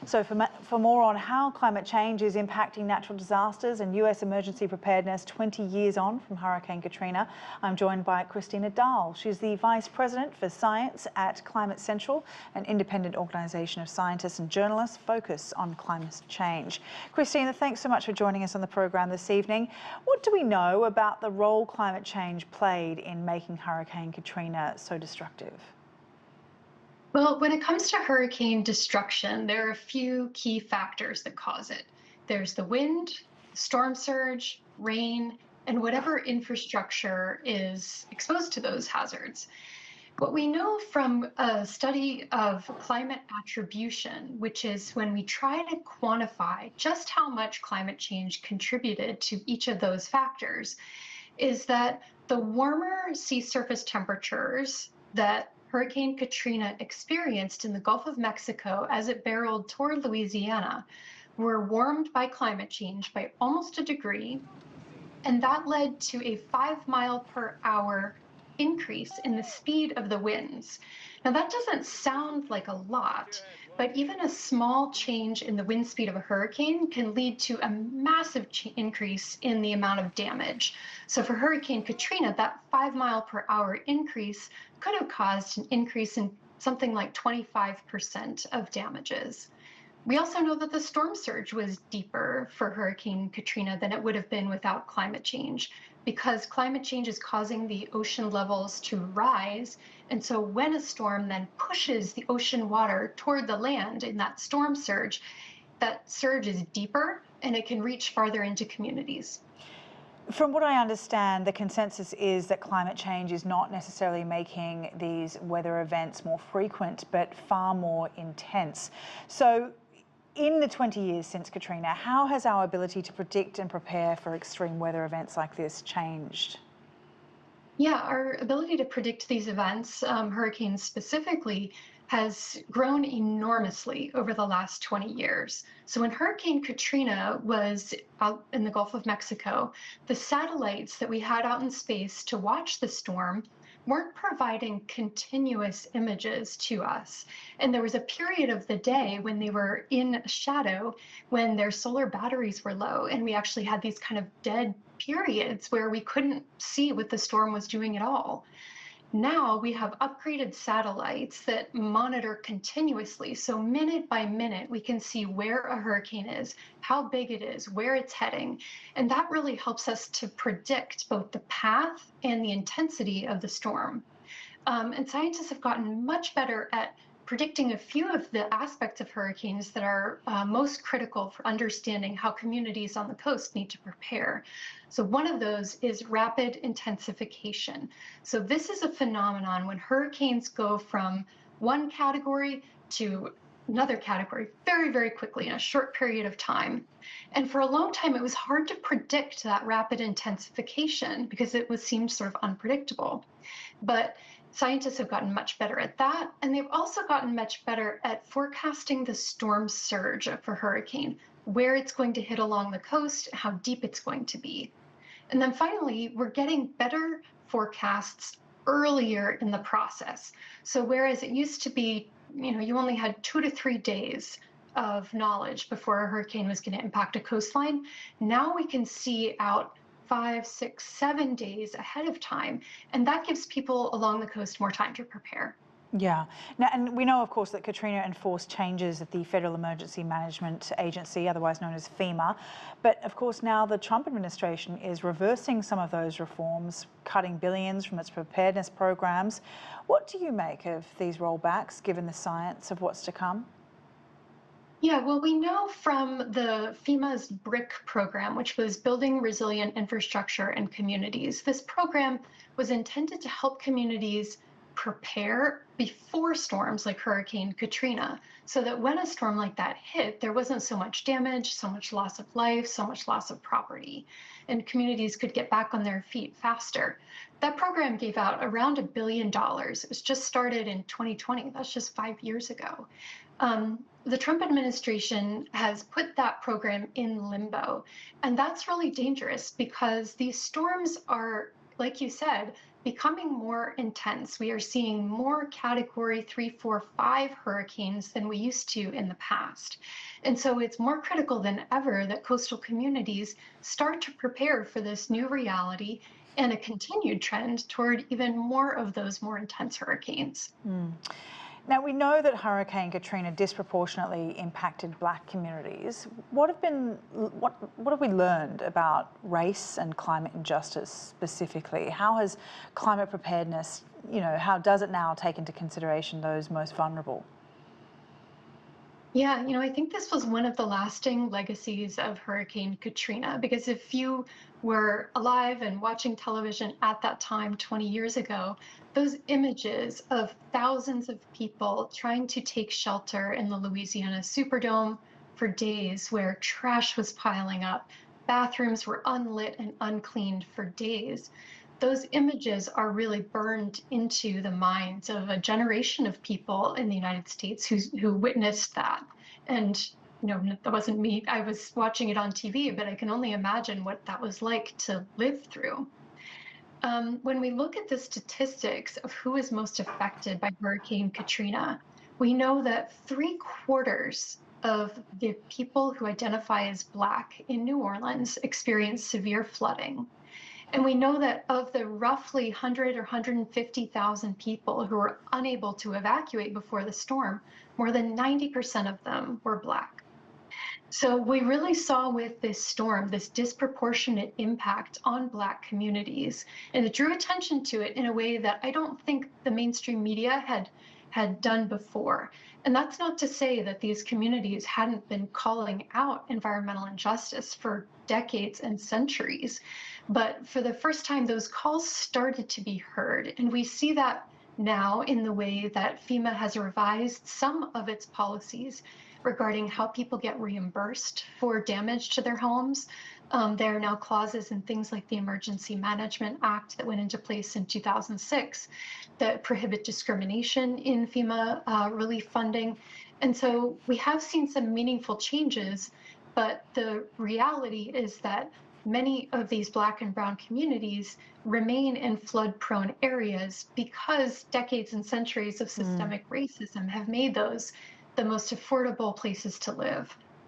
So for more on how climate change is impacting natural disasters and US emergency preparedness 20 years on from Hurricane Katrina, I'm joined by Kristina Dahl. She's the Vice President for Science at Climate Central, an independent organisation of scientists and journalists focused on climate change. Kristina, thanks so much for joining us on the programme this evening. What do we know about the role climate change played in making Hurricane Katrina so destructive? Well, when it comes to hurricane destruction, there are a few key factors that cause it. There's the wind, storm surge, rain, and whatever infrastructure is exposed to those hazards. What we know from a study of climate attribution, which is when we try to quantify just how much climate change contributed to each of those factors, is that the warmer sea surface temperatures that Hurricane Katrina experienced in the Gulf of Mexico as it barreled toward Louisiana were warmed by climate change by almost a degree, and that led to a 5-mile-per-hour increase in the speed of the winds. Now, that doesn't sound like a lot, but even a small change in the wind speed of a hurricane can lead to a massive increase in the amount of damage. So for Hurricane Katrina, that 5-mile-per-hour increase could have caused an increase in something like 25% of damages. We also know that the storm surge was deeper for Hurricane Katrina than it would have been without climate change, because climate change is causing the ocean levels to rise. And so when a storm then pushes the ocean water toward the land in that storm surge, that surge is deeper and it can reach farther into communities. From what I understand, the consensus is that climate change is not necessarily making these weather events more frequent, but far more intense. So in the 20 years since Katrina, how has our ability to predict and prepare for extreme weather events like this changed? Yeah, our ability to predict these events, hurricanes specifically, has grown enormously over the last 20 years. So when Hurricane Katrina was out in the Gulf of Mexico, the satellites that we had out in space to watch the storm weren't providing continuous images to us. And there was a period of the day when they were in shadow, when their solar batteries were low, and we actually had these kind of dead periods where we couldn't see what the storm was doing at all. Now we have upgraded satellites that monitor continuously. So minute by minute, we can see where a hurricane is, how big it is, where it's heading. And that really helps us to predict both the path and the intensity of the storm. And scientists have gotten much better at predicting a few of the aspects of hurricanes that are most critical for understanding how communities on the coast need to prepare. So one of those is rapid intensification. So this is a phenomenon when hurricanes go from one category to another category very, very quickly in a short period of time. And for a long time, it was hard to predict that rapid intensification because it seemed sort of unpredictable. But scientists have gotten much better at that, and they've also gotten much better at forecasting the storm surge of a hurricane, where it's going to hit along the coast, how deep it's going to be. And then finally, we're getting better forecasts earlier in the process. So whereas it used to be, you only had 2 to 3 days of knowledge before a hurricane was going to impact a coastline, now we can see out 5, 6, 7 days ahead of time. And that gives people along the coast more time to prepare. Yeah. Now, and we know, of course, that Katrina enforced changes at the Federal Emergency Management Agency, otherwise known as FEMA. But of course, now the Trump administration is reversing some of those reforms, cutting billions from its preparedness programs. What do you make of these rollbacks, given the science of what's to come? Yeah, well, we know from the FEMA's BRIC program, which was Building Resilient Infrastructure and Communities. This program was intended to help communities prepare before storms like Hurricane Katrina, so that when a storm like that hit, there wasn't so much damage, so much loss of life, so much loss of property, and communities could get back on their feet faster. That program gave out around $1 billion. It was just started in 2020. That's just 5 years ago. The Trump administration has put that program in limbo, and that's really dangerous because these storms are, like you said, becoming more intense. We are seeing more category 3, 4, 5 hurricanes than we used to in the past. And so it's more critical than ever that coastal communities start to prepare for this new reality and a continued trend toward even more of those more intense hurricanes. Now, we know that Hurricane Katrina disproportionately impacted Black communities. What have we learned about race and climate injustice specifically? How has climate preparedness, how does it now take into consideration those most vulnerable? Yeah, I think this was one of the lasting legacies of Hurricane Katrina, because if you were alive and watching television at that time 20 years ago, those images of thousands of people trying to take shelter in the Louisiana Superdome for days, where trash was piling up, bathrooms were unlit and uncleaned for days. Those images are really burned into the minds of a generation of people in the United States who witnessed that. And that wasn't me. I was watching it on TV, but I can only imagine what that was like to live through. When we look at the statistics of who is most affected by Hurricane Katrina, we know that 3/4 of the people who identify as Black in New Orleans experienced severe flooding. And we know that of the roughly 100 or 150,000 people who were unable to evacuate before the storm, more than 90% of them were Black. So we really saw with this storm this disproportionate impact on Black communities, and it drew attention to it in a way that I don't think the mainstream media had done before. And that's not to say that these communities hadn't been calling out environmental injustice for decades and centuries, but for the first time, those calls started to be heard. And we see that now in the way that FEMA has revised some of its policies regarding how people get reimbursed for damage to their homes. There are now clauses in things like the Emergency Management Act that went into place in 2006 that prohibit discrimination in FEMA relief funding. And so we have seen some meaningful changes, but the reality is that many of these Black and Brown communities remain in flood-prone areas because decades and centuries of systemic racism have made those the most affordable places to live.